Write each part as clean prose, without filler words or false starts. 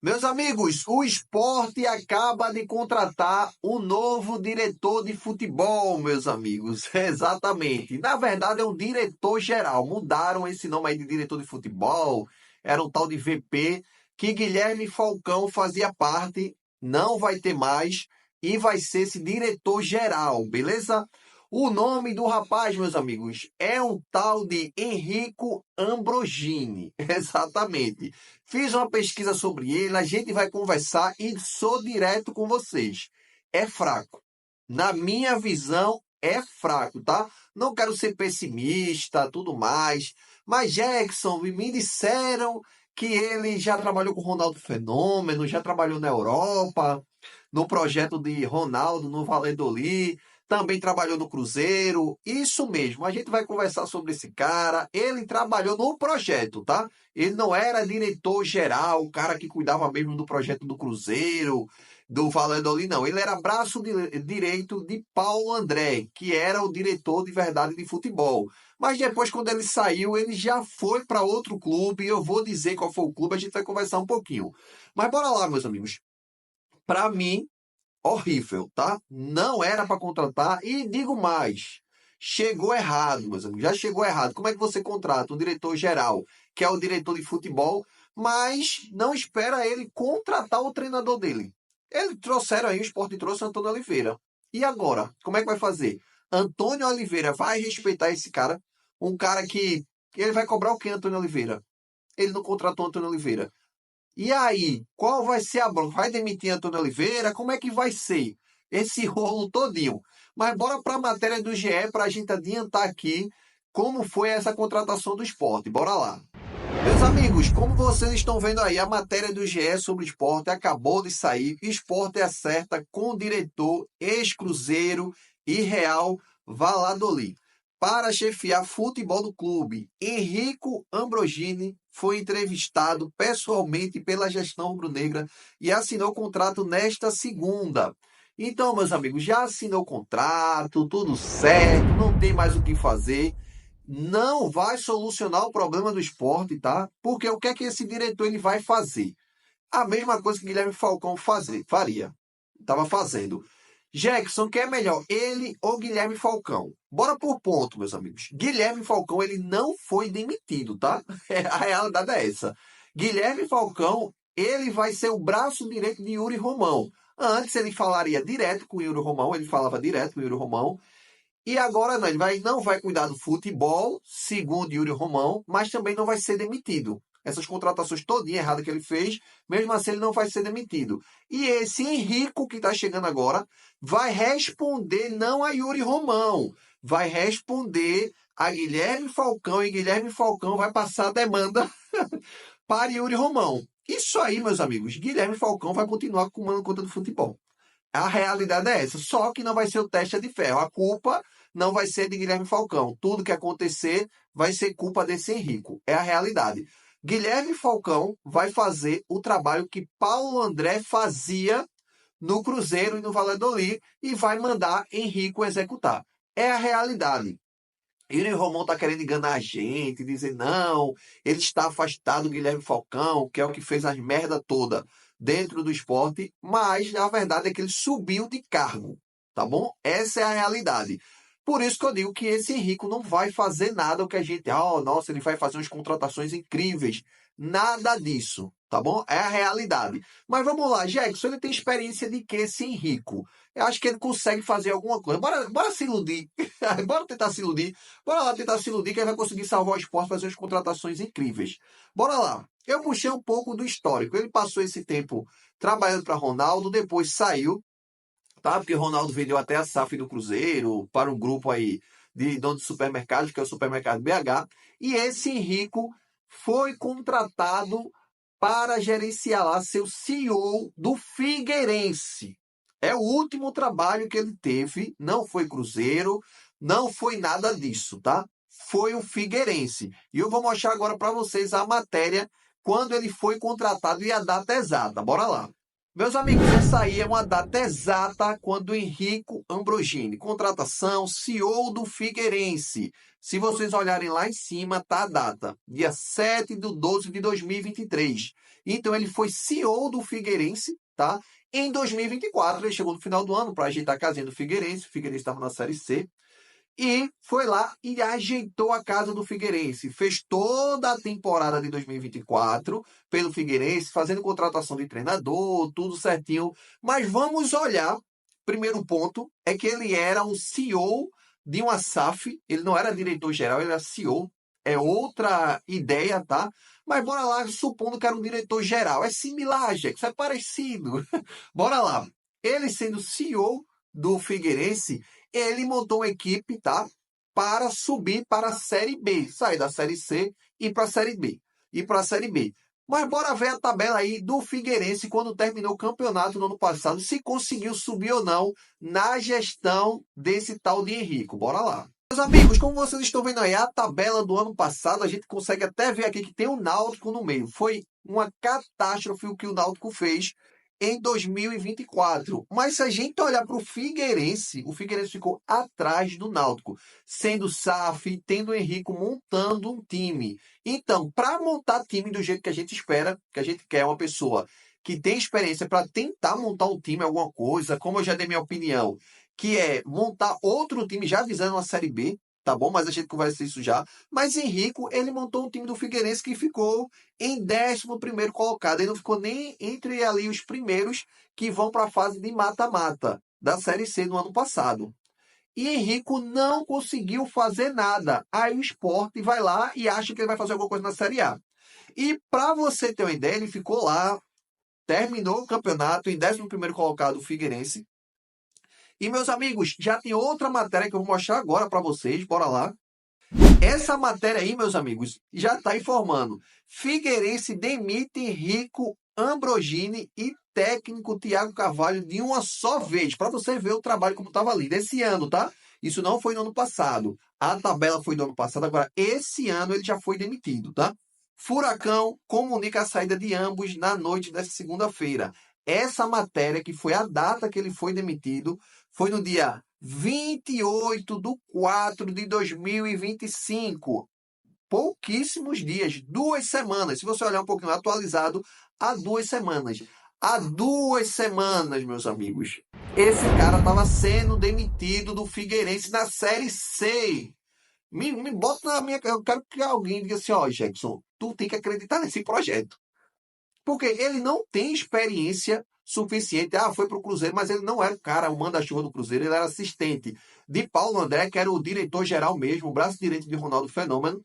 Meus amigos, o Sport acaba de contratar um novo diretor de futebol, meus amigos. Exatamente. Na verdade, é um diretor geral. Mudaram esse nome aí de diretor de futebol. Era um tal de VP que Guilherme Falcão fazia parte. Não vai ter mais e vai ser esse diretor geral, beleza? O nome do rapaz, meus amigos, é um tal de Enrico Ambrogini. Exatamente. Fiz uma pesquisa sobre ele, a gente vai conversar e sou direto com vocês. É fraco. Na minha visão, é fraco, tá? Não quero ser pessimista, tudo mais. Mas Jackson, me disseram que ele já trabalhou com Ronaldo Fenômeno, já trabalhou na Europa, no projeto de Ronaldo, no Valladolid, também trabalhou no Cruzeiro. Isso mesmo, a gente vai conversar sobre esse cara. Ele trabalhou no projeto, tá? Ele não era diretor geral, o cara que cuidava mesmo do projeto do Cruzeiro, do Valladolid, não. Ele era braço direito de Paulo André, que era o diretor de verdade de futebol. Mas depois, quando ele saiu, ele já foi para outro clube. Eu vou dizer qual foi o clube, a gente vai conversar um pouquinho. Mas bora lá, meus amigos. Para mim, horrível, tá? Não era para contratar e digo mais. Chegou errado, meus amigos. Já chegou errado. Como é que você contrata um diretor geral, que é o diretor de futebol, mas não espera ele contratar o treinador dele? Eles trouxeram aí, o Sport trouxe o Antônio Oliveira. E agora? Como é que vai fazer? Antônio Oliveira vai respeitar esse cara? Um cara que ele vai cobrar o quê, Antônio Oliveira? Ele não contratou Antônio Oliveira. E aí, qual vai ser a bronca? Vai demitir Antônio Oliveira? Como é que vai ser esse rolo todinho? Mas bora para a matéria do GE para a gente adiantar aqui como foi essa contratação do esporte. Bora lá. Meus amigos, como vocês estão vendo aí, a matéria do GE sobre o esporte acabou de sair. O esporte acerta com o diretor ex-Cruzeiro e Real Valladolid. Para chefiar futebol do clube, Enrico Ambrogini foi entrevistado pessoalmente pela gestão rubro-negra e assinou o contrato nesta segunda. Então, meus amigos, já assinou o contrato, tudo certo, não tem mais o que fazer. Não vai solucionar o problema do esporte, tá? Porque o que é que esse diretor ele vai fazer? A mesma coisa que Guilherme Falcão faria. Estava fazendo. Jackson, quem é melhor, ele ou Guilherme Falcão? Bora por ponto, meus amigos. Guilherme Falcão, ele não foi demitido, tá? A realidade é essa. Guilherme Falcão, ele vai ser o braço direito de Yuri Romão. Antes ele falaria direto com o Yuri Romão, ele falava direto com o Yuri Romão. E agora não, não vai cuidar do futebol, segundo Yuri Romão, mas também não vai ser demitido. Essas contratações todinha errada que ele fez, mesmo assim ele não vai ser demitido. E esse Henrico que está chegando agora vai responder não a Yuri Romão, vai responder a Guilherme Falcão e Guilherme Falcão vai passar a demanda para Yuri Romão. Isso aí, meus amigos, Guilherme Falcão vai continuar comandando conta do futebol. A realidade é essa. Só que não vai ser o teste de ferro. A culpa não vai ser de Guilherme Falcão. Tudo que acontecer vai ser culpa desse Henrico. É a realidade. Guilherme Falcão vai fazer o trabalho que Paulo André fazia no Cruzeiro e no Valladolid e vai mandar Henrico executar. É a realidade. Yuri Romão está querendo enganar a gente, dizer não, ele está afastado do Guilherme Falcão, que é o que fez as merda toda dentro do esporte, mas a verdade é que ele subiu de cargo, tá bom? Essa é a realidade. Por isso que eu digo que esse Henrico não vai fazer nada o que a gente, nossa, ele vai fazer umas contratações incríveis. Nada disso, tá bom? É a realidade. Mas vamos lá, Jackson, ele tem experiência de que esse Henrico? Eu acho que ele consegue fazer alguma coisa. Bora se iludir. Bora tentar se iludir. Bora lá tentar se iludir que ele vai conseguir salvar o esporte, fazer as contratações incríveis. Bora lá. Eu puxei um pouco do histórico. Ele passou esse tempo trabalhando para Ronaldo, depois saiu, tá? Porque Ronaldo vendeu até a SAF do Cruzeiro para um grupo aí de dono de supermercados, que é o Supermercado BH. E esse Henrico foi contratado para gerenciar lá seu CEO do Figueirense. É o último trabalho que ele teve, não foi Cruzeiro, não foi nada disso, tá? Foi o Figueirense. E eu vou mostrar agora para vocês a matéria quando ele foi contratado e a data exata. Bora lá. Meus amigos, essa aí é uma data exata quando Henrico Ambrogini, contratação, CEO do Figueirense. Se vocês olharem lá em cima, tá a data, dia 7/12/2023. Então ele foi CEO do Figueirense, tá? Em 2024, ele chegou no final do ano para ajeitar a casinha do Figueirense. O Figueirense estava na Série C. E foi lá e ajeitou a casa do Figueirense. Fez toda a temporada de 2024 pelo Figueirense, fazendo contratação de treinador, tudo certinho. Mas vamos olhar. Primeiro ponto é que ele era um CEO de uma SAF. Ele não era diretor-geral, ele era CEO. É outra ideia, tá? Mas bora lá, supondo que era um diretor-geral. É similar, Jackson, é parecido. Bora lá. Ele sendo CEO do Figueirense, ele montou uma equipe, tá? Para subir para a Série B. Sair da Série C e ir para a Série B. E para a Série B. Mas bora ver a tabela aí do Figueirense quando terminou o campeonato no ano passado, se conseguiu subir ou não na gestão desse tal de Henrico. Bora lá. Meus amigos, como vocês estão vendo aí, a tabela do ano passado, a gente consegue até ver aqui que tem o Náutico no meio. Foi uma catástrofe o que o Náutico fez em 2024. Mas se a gente olhar para o Figueirense ficou atrás do Náutico, sendo SAF, tendo o Henrico montando um time. Então, para montar time do jeito que a gente espera, que a gente quer uma pessoa que tem experiência para tentar montar um time, alguma coisa, como eu já dei minha opinião, que é montar outro time já visando uma Série B, tá bom? Mas a gente conversa isso já. Mas Henrico, ele montou um time do Figueirense que ficou em 11º colocado. Ele não ficou nem entre ali os primeiros que vão para a fase de mata-mata da Série C no ano passado. E Henrico não conseguiu fazer nada. Aí o Sport vai lá e acha que ele vai fazer alguma coisa na Série A. E para você ter uma ideia, ele ficou lá, terminou o campeonato em 11º colocado, o Figueirense. E meus amigos, já tem outra matéria que eu vou mostrar agora para vocês. Bora lá. Essa matéria aí, meus amigos, já está informando. Figueirense demite Henrico Ambrogini e técnico Thiago Carvalho de uma só vez. Para você ver o trabalho como estava ali. Desse ano, tá? Isso não foi no ano passado. A tabela foi do ano passado. Agora, esse ano ele já foi demitido, tá? Furacão comunica a saída de ambos na noite dessa segunda-feira. Essa matéria, que foi a data que ele foi demitido, foi no dia 28/4/2025. Pouquíssimos dias, 2 semanas. Se você olhar um pouquinho atualizado, há 2 semanas. Há 2 semanas, meus amigos. Esse cara estava sendo demitido do Figueirense na Série C. Me bota na minha. Eu quero que alguém diga assim: ó, Jackson, tu tem que acreditar nesse projeto. Porque ele não tem experiência suficiente. Ah, foi para o Cruzeiro, mas ele não era o cara, o manda-chuva do Cruzeiro, ele era assistente de Paulo André, que era o diretor-geral mesmo, o braço direito de Ronaldo Fenômeno.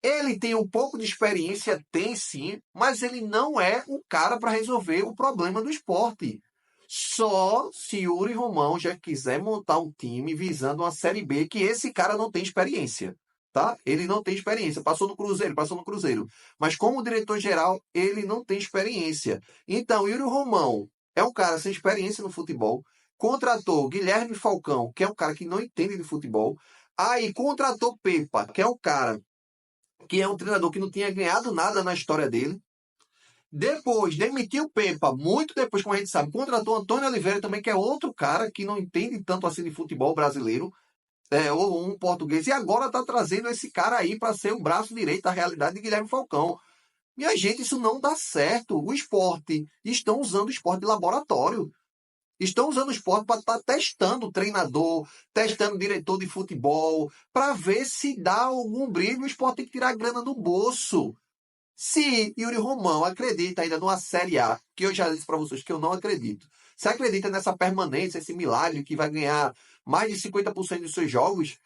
Ele tem um pouco de experiência, tem sim, mas ele não é o cara para resolver o problema do esporte. Só se Yuri Romão já quiser montar um time visando uma Série B, que esse cara não tem experiência, tá? Ele não tem experiência. Passou no Cruzeiro, passou no Cruzeiro. Mas como diretor-geral, ele não tem experiência. Então, Yuri Romão é um cara sem experiência no futebol. Contratou Guilherme Falcão, que é um cara que não entende de futebol. Aí contratou Pepa, que é um cara que é um treinador que não tinha ganhado nada na história dele. Depois, demitiu o Pepa, muito depois, como a gente sabe, contratou Antônio Oliveira também, que é outro cara que não entende tanto assim de futebol brasileiro, ou um português, e agora está trazendo esse cara aí para ser o braço direito da realidade de Guilherme Falcão. Minha gente, isso não dá certo. O esporte, estão usando o esporte de laboratório. Estão usando o esporte para estar testando o treinador, testando o diretor de futebol, para ver se dá algum brilho. O esporte tem que tirar a grana do bolso. Se Yuri Romão acredita ainda numa Série A, que eu já disse para vocês que eu não acredito, se acredita nessa permanência, esse milagre que vai ganhar mais de 50% dos seus jogos,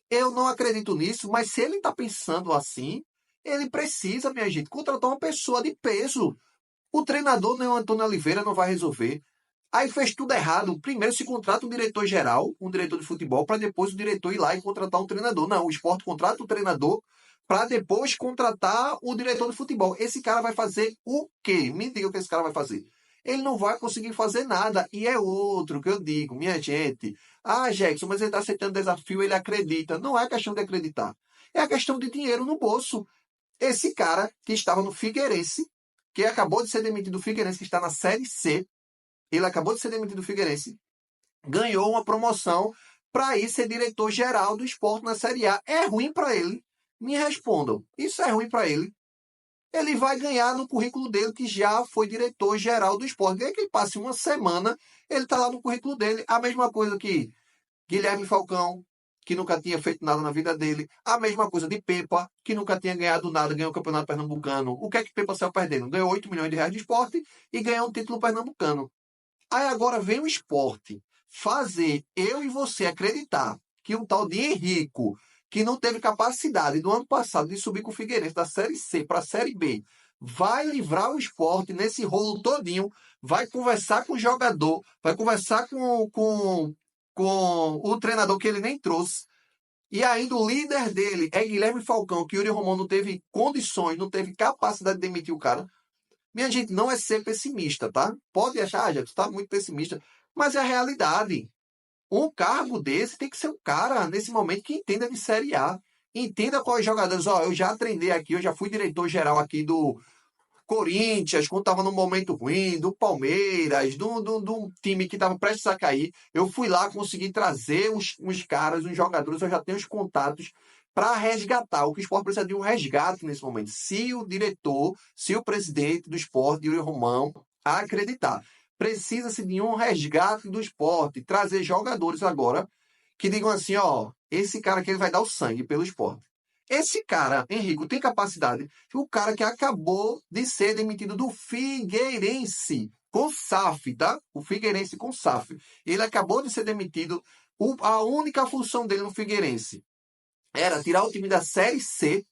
eu não acredito nisso, mas se ele está pensando assim, ele precisa, minha gente, contratar uma pessoa de peso. O treinador, nem o Antônio Oliveira, não vai resolver. Aí fez tudo errado. Primeiro se contrata um diretor geral, um diretor de futebol, para depois o diretor ir lá e contratar um treinador. Não, o esporte contrata o treinador para depois contratar o diretor de futebol. Esse cara vai fazer o quê? Me diga o que esse cara vai fazer. Ele não vai conseguir fazer nada. E é outro que eu digo, minha gente. Ah, Jackson, mas ele está aceitando desafio, ele acredita. Não é questão de acreditar. É a questão de dinheiro no bolso. Esse cara que estava no Figueirense, que acabou de ser demitido do Figueirense, que está na Série C. Ele acabou de ser demitido do Figueirense, ganhou uma promoção para ir ser diretor-geral do Sport na Série A. É ruim para ele? Me respondam. Isso é ruim para ele? Ele vai ganhar no currículo dele que já foi diretor-geral do Sport. Desde que ele passe uma semana, ele está lá no currículo dele. A mesma coisa que Guilherme Falcão, que nunca tinha feito nada na vida dele. A mesma coisa de Pepa, que nunca tinha ganhado nada, ganhou o Campeonato Pernambucano. O que é que Pepa saiu perdendo? Ganhou 8 milhões de reais de esporte e ganhou um título pernambucano. Aí agora vem o esporte fazer eu e você acreditar que um tal de Henrico, que não teve capacidade no ano passado de subir com o Figueirense da Série C para a Série B, vai livrar o esporte nesse rolo todinho, vai conversar com o jogador, vai conversar com o treinador que ele nem trouxe. E ainda o líder dele é Guilherme Falcão, que o Yuri Romão não teve condições, não teve capacidade de demitir o cara. Minha gente, não é ser pessimista, tá? Pode achar, já está muito pessimista, mas é a realidade. Um cargo desse tem que ser um cara, nesse momento, que entenda de Série A. Entenda quais jogadores. Ó, eu já treinei aqui, eu já fui diretor-geral aqui do Corinthians, quando estava num momento ruim, do Palmeiras, do time que estava prestes a cair. Eu fui lá, consegui trazer uns caras, uns jogadores, eu já tenho os contatos para resgatar. O que o Sport precisa de um resgate nesse momento. Se o diretor, se o presidente do Sport, Yuri Romão, acreditar. Precisa-se de um resgate do Sport, trazer jogadores agora que digam assim, ó, esse cara aqui ele vai dar o sangue pelo Sport. Esse cara, Henrico, tem capacidade. O cara que acabou de ser demitido do Figueirense com SAF, tá? O Figueirense com SAF. Ele acabou de ser demitido. A única função dele no Figueirense era tirar o time da Série C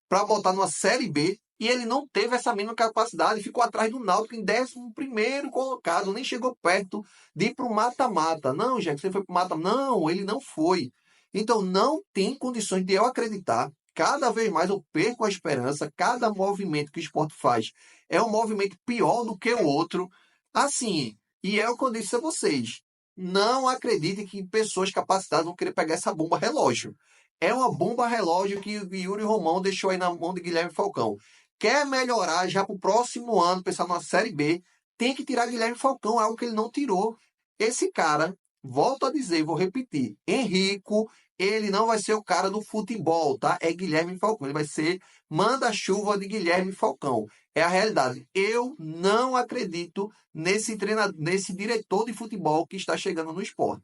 para botar numa Série B. E ele não teve essa mesma capacidade. Ficou atrás do Náutico em 11º colocado. Nem chegou perto de ir para o mata-mata. Não, Jack, você foi para o mata-mata. Não, ele não foi. Então, não tem condições de eu acreditar. Cada vez mais eu perco a esperança. Cada movimento que o esporte faz é um movimento pior do que o outro. Assim, e é o que eu disse a vocês. Não acreditem que pessoas capacitadas vão querer pegar essa bomba relógio. É uma bomba relógio que o Yuri Romão deixou aí na mão de Guilherme Falcão. Quer melhorar já para o próximo ano, pensar numa Série B, tem que tirar Guilherme Falcão, algo que ele não tirou. Esse cara, volto a dizer, vou repetir, Henrico, ele não vai ser o cara do futebol, tá? É Guilherme Falcão, ele vai ser manda-chuva de Guilherme Falcão. É a realidade. Eu não acredito nesse treinador, nesse diretor de futebol que está chegando no esporte.